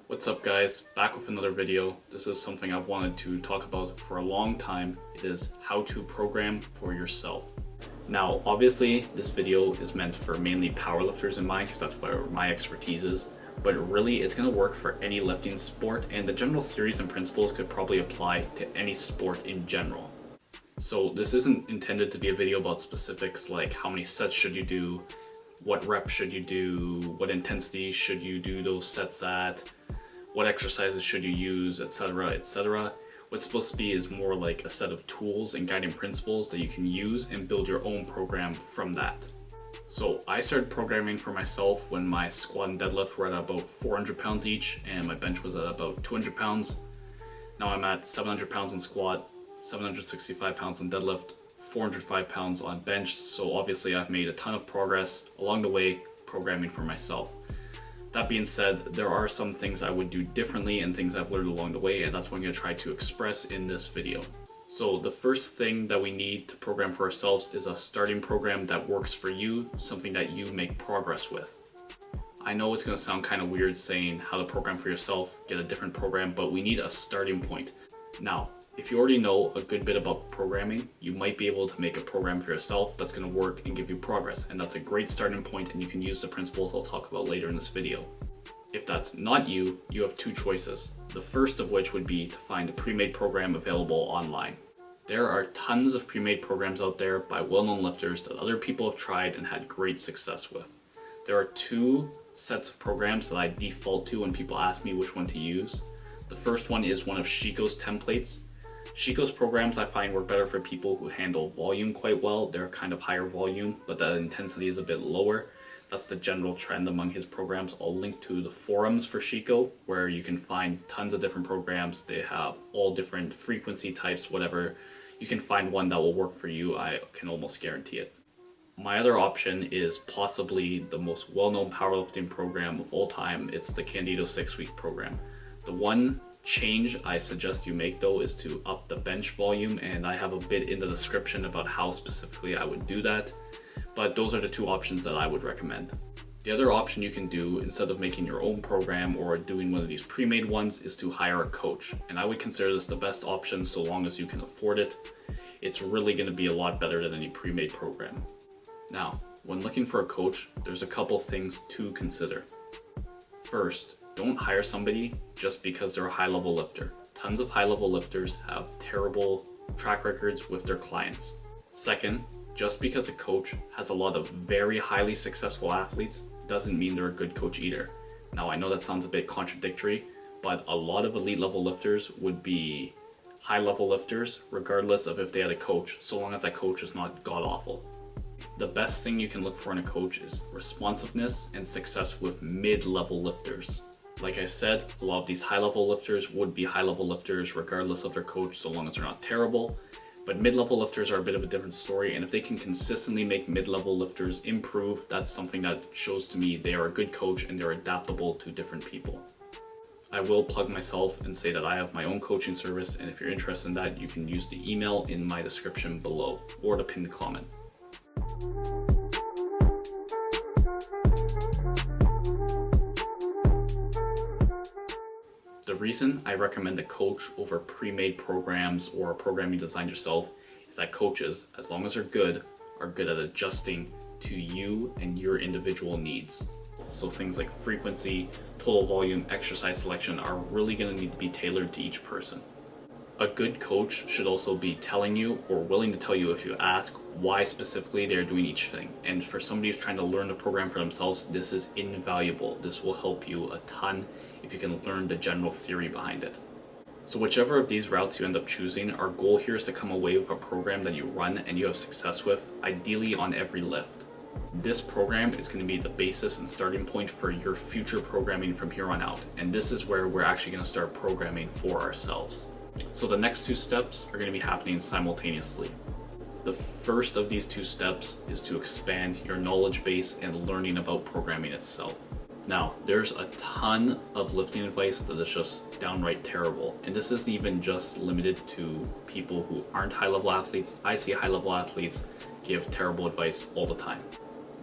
What's up guys, back with another video. This is something I've wanted to talk about for a long time. It is how to program for yourself. Now obviously this video is meant for mainly powerlifters in mind because that's where my expertise is, but really it's going to work for any lifting sport, and the general theories and principles could probably apply to any sport in general. So this isn't intended to be a video about specifics like how many sets should you do, what reps should you do, what intensity should you do those sets at, what exercises should you use, etc, etc. What's supposed to be is more like a set of tools and guiding principles that you can use and build your own program from that. So I started programming for myself when my squat and deadlift were at about 400 pounds each and my bench was at about 200 pounds. Now I'm at 700 pounds in squat, 765 pounds in deadlift, 405 pounds on bench, so obviously I've made a ton of progress along the way programming for myself. That being said, there are some things I would do differently and things I've learned along the way, and that's what I'm going to try to express in this video. So the first thing that we need to program for ourselves is a starting program that works for you, something that you make progress with. I know it's going to sound kind of weird saying how to program for yourself, get a different program, but we need a starting point. Now, if you already know a good bit about programming, you might be able to make a program for yourself that's going to work and give you progress, and that's a great starting point, and you can use the principles I'll talk about later in this video. If that's not you, you have two choices. The first of which would be to find a pre-made program available online. There are tons of pre-made programs out there by well-known lifters that other people have tried and had great success with. There are two sets of programs that I default to when people ask me which one to use. The first one is one of Chico's templates. Chico's programs I find work better for people who handle volume quite well. They're kind of higher volume, but the intensity is a bit lower. That's the general trend among his programs. I'll link to the forums for Chico where you can find tons of different programs. They have all different frequency types, whatever. You can find one that will work for you, I can almost guarantee it. My other option is possibly the most well-known powerlifting program of all time. It's the Candido 6-week program. The one change I suggest you make though is to up the bench volume, and I have a bit in the description about how specifically I would do that, but those are the two options that I would recommend. The other option you can do instead of making your own program or doing one of these pre-made ones is to hire a coach, and I would consider this the best option so long as you can afford it. It's really going to be a lot better than any pre-made program. Now, when looking for a coach, there's a couple things to consider. First, don't hire somebody just because they're a high-level lifter. Tons of high-level lifters have terrible track records with their clients. Second, just because a coach has a lot of very highly successful athletes doesn't mean they're a good coach either. Now I know that sounds a bit contradictory, but a lot of elite level lifters would be high-level lifters regardless of if they had a coach, so long as that coach is not god-awful. The best thing you can look for in a coach is responsiveness and success with mid-level lifters. Like I said, a lot of these high-level lifters would be high-level lifters regardless of their coach, so long as they're not terrible. But mid-level lifters are a bit of a different story, and if they can consistently make mid-level lifters improve, that's something that shows to me they are a good coach and they're adaptable to different people. I will plug myself and say that I have my own coaching service, and if you're interested in that, you can use the email in my description below or the pinned comment. The reason I recommend a coach over pre-made programs or a program you design yourself is that coaches, as long as they're good, are good at adjusting to you and your individual needs. So things like frequency, total volume, exercise selection are really going to need to be tailored to each person. A good coach should also be telling you or willing to tell you if you ask why specifically they're doing each thing. And for somebody who's trying to learn the program for themselves, this is invaluable. This will help you a ton if you can learn the general theory behind it. So whichever of these routes you end up choosing, our goal here is to come away with a program that you run and you have success with, ideally on every lift. This program is going to be the basis and starting point for your future programming from here on out. And this is where we're actually going to start programming for ourselves. So the next two steps are going to be happening simultaneously. The first of these two steps is to expand your knowledge base and learning about programming itself. Now, there's a ton of lifting advice that is just downright terrible, and this isn't even just limited to people who aren't high-level athletes. I see high-level athletes give terrible advice all the time.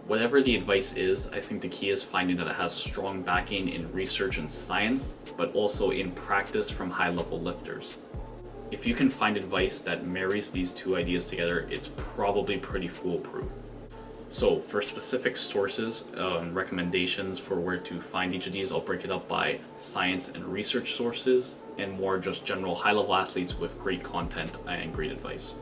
Whatever the advice is, I think the key is finding that it has strong backing in research and science, but also in practice from high-level lifters. If you can find advice that marries these two ideas together, it's probably pretty foolproof. So for specific sources and recommendations for where to find each of these, I'll break it up by science and research sources, and more just general high-level athletes with great content and great advice.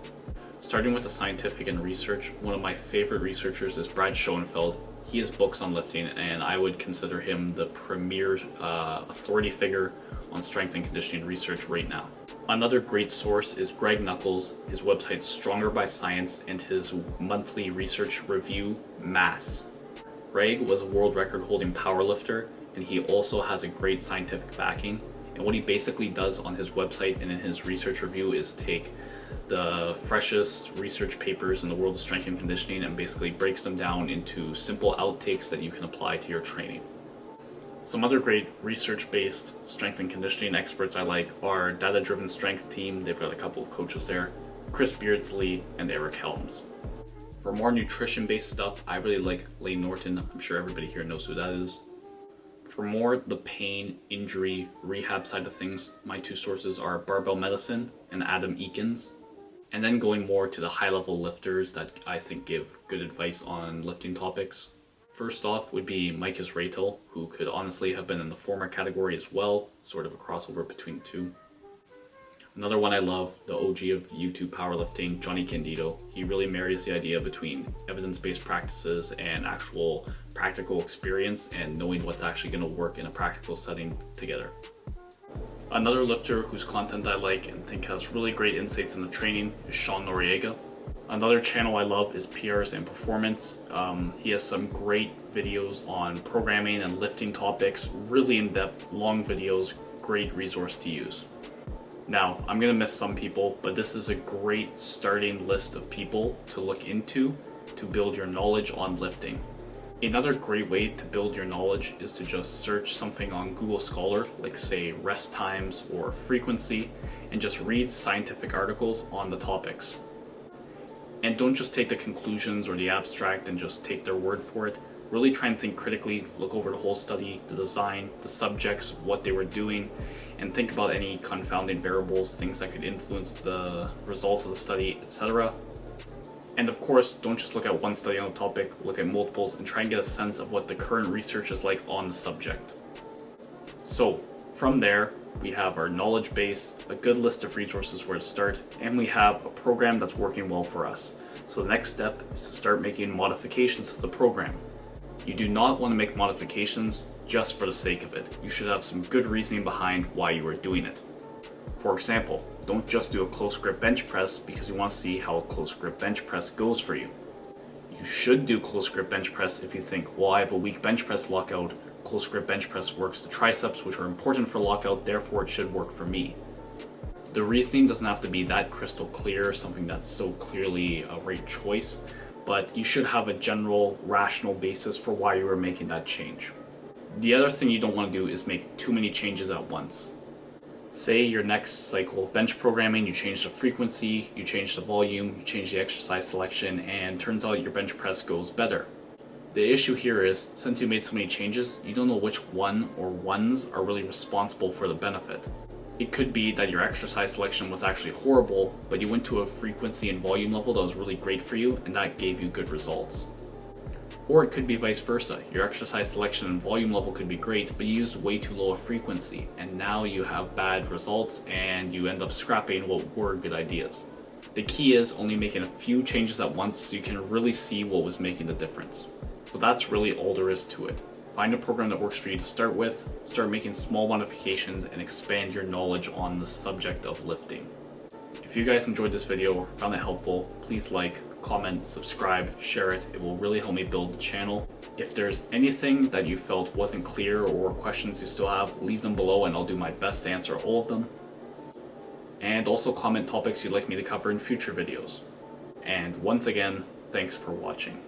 Starting with the scientific and research, one of my favorite researchers is Brad Schoenfeld. He has books on lifting, and I would consider him the premier authority figure on strength and conditioning research right now. Another great source is Greg Nuckols, his website Stronger by Science, and his monthly research review, Mass. Greg was a world record holding powerlifter, and he also has a great scientific backing. And what he basically does on his website and in his research review is take the freshest research papers in the world of strength and conditioning and basically breaks them down into simple outtakes that you can apply to your training. Some other great research-based strength and conditioning experts I like are Data Driven Strength Team. They've got a couple of coaches there, Chris Beardsley and Eric Helms. For more nutrition-based stuff, I really like Layne Norton. I'm sure everybody here knows who that is. For more the pain, injury, rehab side of things, my two sources are Barbell Medicine and Adam Eakins. And then going more to the high-level lifters that I think give good advice on lifting topics. First off would be Micus Ratel, who could honestly have been in the former category as well, sort of a crossover between the two. Another one I love, the OG of YouTube powerlifting, Johnny Candido. He really marries the idea between evidence-based practices and actual practical experience and knowing what's actually going to work in a practical setting together. Another lifter whose content I like and think has really great insights in the training is Sean Noriega. Another channel I love is PRs and Performance. He has some great videos on programming and lifting topics, really in-depth, long videos, great resource to use. Now, I'm going to miss some people, but this is a great starting list of people to look into to build your knowledge on lifting. Another great way to build your knowledge is to just search something on Google Scholar, like say rest times or frequency, and just read scientific articles on the topics. And don't just take the conclusions or the abstract and just take their word for it. Really try and think critically, look over the whole study, the design, the subjects, what they were doing, and think about any confounding variables, things that could influence the results of the study, etc. And of course, don't just look at one study on a topic, look at multiples and try and get a sense of what the current research is like on the subject. So, from there, we have our knowledge base, a good list of resources where to start, and we have a program that's working well for us. So the next step is to start making modifications to the program. You do not want to make modifications just for the sake of it. You should have some good reasoning behind why you are doing it. For example, don't just do a close grip bench press because you want to see how a close grip bench press goes for you. You should do close grip bench press if you think, well, I have a weak bench press lockout, close grip bench press works the triceps, which are important for lockout, therefore it should work for me. The reasoning doesn't have to be that crystal clear, something that's so clearly a right choice, but you should have a general rational basis for why you are making that change. The other thing you don't want to do is make too many changes at once. Say your next cycle of bench programming, you change the frequency, you change the volume, you change the exercise selection, and turns out your bench press goes better. The issue here is, since you made so many changes, you don't know which one or ones are really responsible for the benefit. It could be that your exercise selection was actually horrible, but you went to a frequency and volume level that was really great for you, and that gave you good results. Or it could be vice versa. Your exercise selection and volume level could be great, but you used way too low a frequency, and now you have bad results and you end up scrapping what were good ideas. The key is only making a few changes at once so you can really see what was making the difference. So that's really all there is to it. Find a program that works for you to start with, start making small modifications, and expand your knowledge on the subject of lifting. If you guys enjoyed this video or found it helpful, please like, comment, subscribe, share it. It will really help me build the channel. If there's anything that you felt wasn't clear or questions you still have, leave them below and I'll do my best to answer all of them. And also comment topics you'd like me to cover in future videos. And once again, thanks for watching.